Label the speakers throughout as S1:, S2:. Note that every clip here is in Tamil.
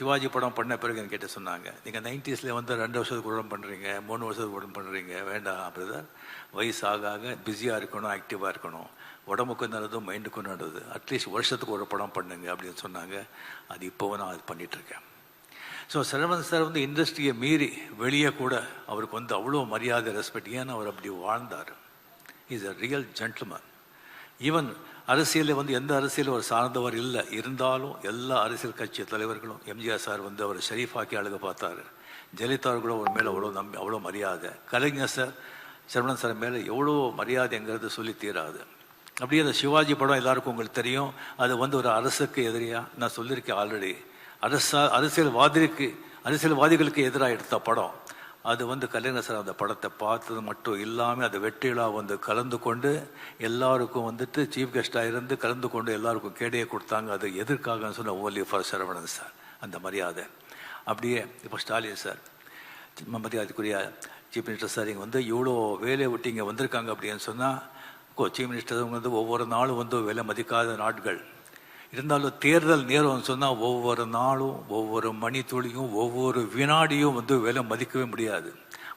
S1: சிவாஜி படம் பண்ண பிறகு என்கிட்ட சொன்னாங்க, நீங்கள் 90s வந்து 2 வருஷத்துக்கு உடம்பு பண்ணுறீங்க, 3 வருஷத்துக்கு உடம்பு பண்ணுறீங்க, வேண்டாம் பிரதர். வயசு ஆக ஆக பிஸியாக இருக்கணும், ஆக்டிவாக இருக்கணும், உடம்புக்கும் நல்லது மைண்டுக்கும் நல்லது, அட்லீஸ்ட் வருஷத்துக்கு ஒரு படம் பண்ணுங்க அப்படின்னு சொன்னாங்க. அது இப்போவும் நான் அது பண்ணிகிட்ருக்கேன். ஸோ சரவணன் சார் வந்து இண்டஸ்ட்ரியை மீறி வெளியே கூட அவருக்கு வந்து அவ்வளோ மரியாதை, ரெஸ்பெக்ட். ஏன்னா அவர் அப்படி வாழ்ந்தார். Is a real gentleman. Even அரசியலில் வந்து எந்த அரசியலும் அவர் சார்ந்தவர் இல்லை, இருந்தாலும் எல்லா அரசியல் கட்சி தலைவர்களும், எம்ஜிஆர் சார் வந்து அவர் ஷரீஃபாக்கி அழக பார்த்தாரு, ஜெயலலிதா கூட அவர் மேலே அவ்வளோ மரியாதை, கலைஞர் சார் சரவணன் சார் மேலே எவ்வளோ மரியாதைங்கிறது சொல்லி தீராது. அப்படியே அந்த சிவாஜி படம் எல்லாருக்கும் உங்களுக்கு தெரியும். அது வந்து ஒரு அரசுக்கு எதிரியாக நான் சொல்லியிருக்கேன் ஆல்ரெடி. அரசியல்வாதிகளுக்கு எதிராக எடுத்த படம். அது வந்து கலைஞர் சார் அந்த படத்தை பார்த்தது மட்டும் இல்லாமல் அது வெற்றிலா வந்து கலந்து கொண்டு எல்லாருக்கும் வந்துட்டு சீஃப் கெஸ்டாக இருந்து கலந்து கொண்டு எல்லாருக்கும் கேடையை கொடுத்தாங்க. அது எதற்காகன்னு சொன்ன ஓன்லி ஃபார் சரவணன் சார், அந்த மரியாதை. அப்படியே இப்போ ஸ்டாலின் சார், மரியாதைக்குரிய சீஃப் மினிஸ்டர் சார், இங்கே வந்து இவ்வளோ வேலையை விட்டு இங்கே வந்திருக்காங்க அப்படின்னு சொன்னால், சீஃப் மினிஸ்டர் வந்து ஒவ்வொரு நாளும் வந்து விலை மதிக்காத நாட்கள் இருந்தாலும், தேர்தல் நேரம் சொன்னால் ஒவ்வொரு நாளும் ஒவ்வொரு மணித்துளியும் ஒவ்வொரு வினாடியும் வந்து விலை மதிக்கவே முடியாது.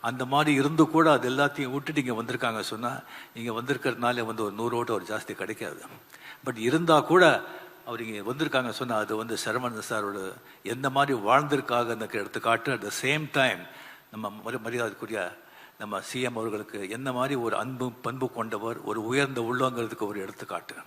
S1: அந்த மாதிரி இருந்து கூட அது எல்லாத்தையும் விட்டுட்டு இங்கே வந்திருக்காங்க சொன்னால், இங்கே வந்திருக்கிறதுனால வந்து ஒரு 100 ஓட்டு ஒரு ஜாஸ்தி கிடைக்காது. பட் இருந்தால் கூட அவர் இங்கே வந்திருக்காங்க சொன்னால் அது வந்து சரவணன் சாரோட எந்த மாதிரி வாழ்ந்திருக்காங்க எடுத்துக்காட்டு. அட் த சேம் டைம் நம்ம மரியாதைக்குரிய நம்ம சிஎம் அவர்களுக்கு என்ன மாதிரி ஒரு அன்பு பண்பு கொண்டவர், ஒரு உயர்ந்த உள்ளங்கிறதுக்கு ஒரு எடுத்துக்காட்டு.